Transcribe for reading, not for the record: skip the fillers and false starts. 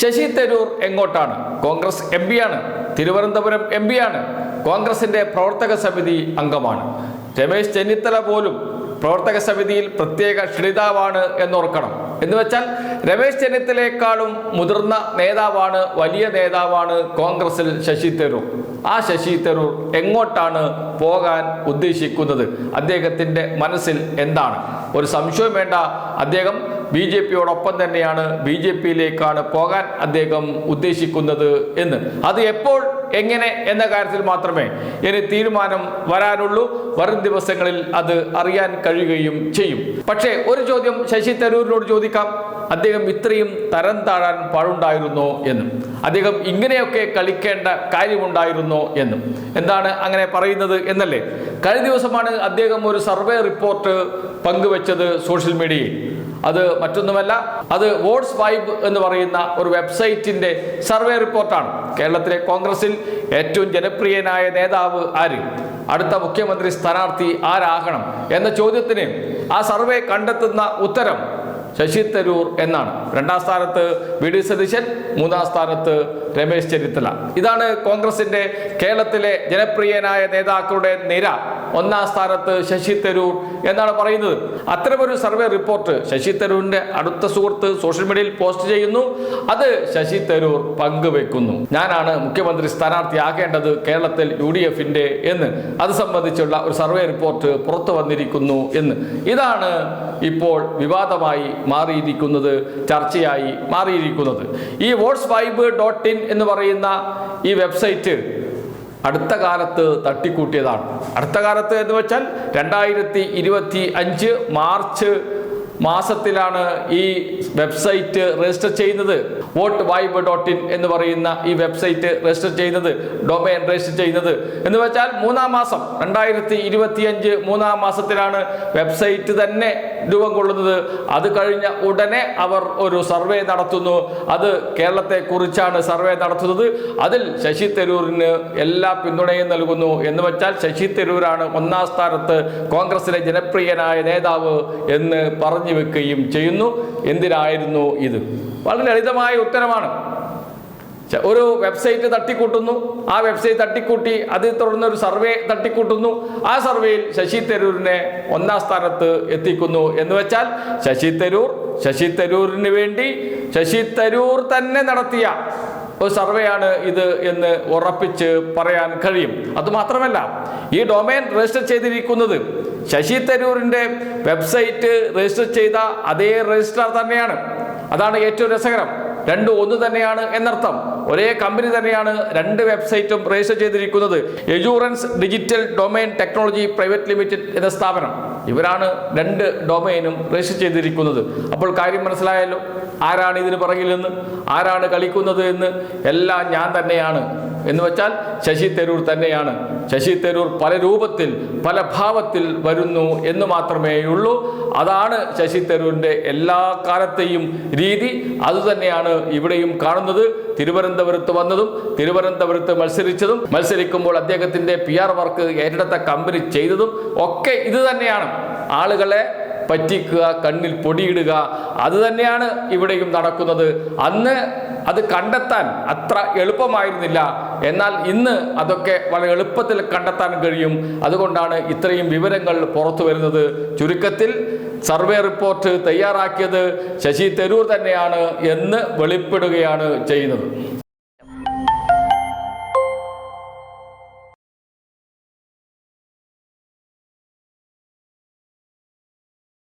ശശി തരൂർ എങ്ങോട്ടാണ്? കോൺഗ്രസ് എം പിയാണ്, തിരുവനന്തപുരം എം പിയാണ്, കോൺഗ്രസിന്റെ പ്രവർത്തക സമിതി അംഗമാണ്. രമേശ് ചെന്നിത്തല പോലും പ്രവർത്തക സമിതിയിൽ പ്രത്യേക ക്ഷണിതാവാണ് എന്നോർക്കണം. എന്ന് വെച്ചാൽ രമേശ് ചെന്നിത്തലയെക്കാളും മുതിർന്ന നേതാവാണ്, വലിയ നേതാവാണ് കോൺഗ്രസിൽ ശശി തരൂർ. ആ ശശി തരൂർ എങ്ങോട്ടാണ് പോകാൻ ഉദ്ദേശിക്കുന്നത്? അദ്ദേഹത്തിൻ്റെ മനസ്സിൽ എന്താണ്? ഒരു സംശയം വേണ്ട, അദ്ദേഹം BJP-യോടൊപ്പം തന്നെയാണ്, BJP-യിലേക്കാണ് പോകാൻ അദ്ദേഹം ഉദ്ദേശിക്കുന്നത് എന്ന്. അത് എപ്പോൾ, എങ്ങനെ എന്ന കാര്യത്തിൽ മാത്രമേ ഇനി തീരുമാനം വരാനുള്ളൂ. വരും ദിവസങ്ങളിൽ അത് അറിയാൻ കഴിയുകയും ചെയ്യും. പക്ഷേ ഒരു ചോദ്യം ശശി തരൂരിനോട് ചോദിക്കാം. അദ്ദേഹം ഇത്രയും തരം താഴാൻ പാടുണ്ടായിരുന്നോ എന്നും, അദ്ദേഹം ഇങ്ങനെയൊക്കെ കളിക്കേണ്ട കാര്യമുണ്ടായിരുന്നോ എന്നും. എന്താണ് അങ്ങനെ പറയുന്നത് എന്നല്ലേ? കഴിഞ്ഞ ദിവസമാണ് അദ്ദേഹം ഒരു സർവേ റിപ്പോർട്ട് പങ്കുവെച്ചത് സോഷ്യൽ മീഡിയയിൽ. അത് മറ്റൊന്നുമല്ല, അത് വോട്ട്സ് വൈബ് എന്ന് പറയുന്ന ഒരു വെബ്സൈറ്റിന്റെ സർവേ റിപ്പോർട്ടാണ്. കേരളത്തിലെ കോൺഗ്രസിൽ ഏറ്റവും ജനപ്രിയനായ നേതാവ് ആര്, അടുത്ത മുഖ്യമന്ത്രി സ്ഥാനാർത്ഥി ആരാകണം എന്ന ചോദ്യത്തിന് ആ സർവേ കണ്ടെത്തുന്ന ഉത്തരം ശശി തരൂർ എന്നാണ്. 2ാം സ്ഥാനത്ത് VD സതീശൻ, 3ാം സ്ഥാനത്ത് രമേശ് ചെന്നിത്തല. ഇതാണ് കോൺഗ്രസിന്റെ കേരളത്തിലെ ജനപ്രിയനായ നേതാക്കളുടെ നിര. 1ാം സ്ഥാനത്ത് ശശി തരൂർ എന്നാണ് പറയുന്നത്. അത്തരമൊരു സർവേ റിപ്പോർട്ട് ശശി തരൂരിന്റെ അടുത്ത സുഹൃത്ത് സോഷ്യൽ മീഡിയയിൽ പോസ്റ്റ് ചെയ്യുന്നു. അത് ശശി തരൂർ പങ്കുവെക്കുന്നു. ഞാനാണ് മുഖ്യമന്ത്രി സ്ഥാനാർത്ഥിയാകേണ്ടത് കേരളത്തിൽ UDF-ന്റെ എന്ന്. അത് സംബന്ധിച്ചുള്ള ഒരു സർവേ റിപ്പോർട്ട് പുറത്തു വന്നിരിക്കുന്നു എന്ന്. ഇതാണ് ഇപ്പോൾ വിവാദമായി മാറിയിരിക്കുന്നത്, ചർച്ചയായി മാറിയിരിക്കുന്നത്. ഈ votsvibe.in എന്ന് പറയുന്ന ഈ വെബ്സൈറ്റ് അടുത്ത കാലത്ത് തട്ടിക്കൂട്ടിയതാണ്. അടുത്ത കാലത്ത് എന്ന് വെച്ചാൽ 2025 മാർച്ച് മാസത്തിലാണ് ഈ വെബ്സൈറ്റ് രജിസ്റ്റർ ചെയ്യുന്നത്. votsvibe.in എന്ന് പറയുന്ന ഈ വെബ്സൈറ്റ് രജിസ്റ്റർ ചെയ്യുന്നത്, ഡൊമൈൻ രജിസ്റ്റർ ചെയ്യുന്നത്. എന്ന് വെച്ചാൽ 3ാം മാസം 2025 3ാം മാസത്തിലാണ് വെബ്സൈറ്റ് തന്നെ രൂപം കൊള്ളുന്നത്. അത് കഴിഞ്ഞ ഉടനെ അവർ ഒരു സർവേ നടത്തുന്നു. അത് കേരളത്തെ കുറിച്ചാണ് സർവേ നടത്തുന്നത്. അതിൽ ശശി തരൂരിന് എല്ലാ പിന്തുണയും നൽകുന്നു. എന്ന് വെച്ചാൽ ശശി തരൂരാണ് 1ാം സ്ഥാനത്ത് കോൺഗ്രസിലെ ജനപ്രിയനായ നേതാവ് എന്ന് പറഞ്ഞു വെക്കുകയും ചെയ്യുന്നു. എന്തിനായിരുന്നു ഇത്? വളരെ ലളിതമായ ഉത്തരമാണ്. ഒരു വെബ്സൈറ്റ് തട്ടിക്കൂട്ടുന്നു, ആ വെബ്സൈറ്റ് തട്ടിക്കൂട്ടി അതിൽ തുടർന്ന് ഒരു സർവേ തട്ടിക്കൂട്ടുന്നു. ആ സർവേയിൽ ശശി തരൂരിനെ 1ാം സ്ഥാനത്ത് എത്തിക്കുന്നു. എന്ന് വെച്ചാൽ ശശി തരൂരിന് വേണ്ടി ശശി തരൂർ തന്നെ നടത്തിയ ഒരു സർവേയാണ് ഇത് എന്ന് ഉറപ്പിച്ച് പറയാൻ കഴിയും. അതുമാത്രമല്ല, ഈ ഡൊമൈൻ രജിസ്റ്റർ ചെയ്തിരിക്കുന്നത് ശശി തരൂരിന്റെ വെബ്സൈറ്റ് രജിസ്റ്റർ ചെയ്ത അതേ രജിസ്ട്രാർ തന്നെയാണ്. അതാണ് ഏറ്റവും രസകരം. രണ്ടും ഒന്ന് തന്നെയാണ് എന്നർത്ഥം. ഒരേ കമ്പനി തന്നെയാണ് 2 വെബ്സൈറ്റും രജിസ്റ്റർ ചെയ്തിരിക്കുന്നത്. എജൂറൻസ് digital domain technology private limited എന്ന സ്ഥാപനം, ഇവരാണ് 2 ഡൊമൈനും രജിസ്റ്റർ ചെയ്തിരിക്കുന്നത്. അപ്പോൾ കാര്യം മനസ്സിലായല്ലോ, ആരാണ് ഇതിന് പുറകിലെന്ന്, ആരാണ് കളിക്കുന്നത് എന്ന്. എല്ലാം ഞാൻ തന്നെയാണ് എന്ന് വെച്ചാൽ ശശി തരൂർ തന്നെയാണ്. ശശി തരൂർ പല രൂപത്തിൽ പല ഭാവത്തിൽ വരുന്നു എന്ന് മാത്രമേ ഉള്ളൂ. അതാണ് ശശി തരൂരിന്റെ എല്ലാ കാലത്തെയും രീതി. അതുതന്നെയാണ് ഇവിടെയും കാണുന്നത്. തിരുവനന്തപുരത്ത് വന്നതും തിരുവനന്തപുരത്ത് മത്സരിച്ചതും മത്സരിക്കുമ്പോൾ അദ്ദേഹത്തിന്റെ PR വർക്ക് ഏറ്റെടുത്ത കമ്പനി ചെയ്തതും ഒക്കെ ഇത് തന്നെയാണ്. ആളുകളെ പറ്റിക്കുക, കണ്ണിൽ പൊടിയിടുക, അത് തന്നെയാണ് ഇവിടെയും നടക്കുന്നത്. അന്ന് അത് കണ്ടെത്താൻ അത്ര എളുപ്പമായിരുന്നില്ല. എന്നാൽ ഇന്ന് അതൊക്കെ വളരെ എളുപ്പത്തിൽ കണ്ടെത്താൻ കഴിയും. അതുകൊണ്ടാണ് ഇത്രയും വിവരങ്ങൾ പുറത്തു വരുന്നത്. ചുരുക്കത്തിൽ സർവേ റിപ്പോർട്ട് തയ്യാറാക്കിയത് ശശി തരൂർ തന്നെയാണ് എന്ന് വെളിപ്പെടുകയാണ് ചെയ്യുന്നത്.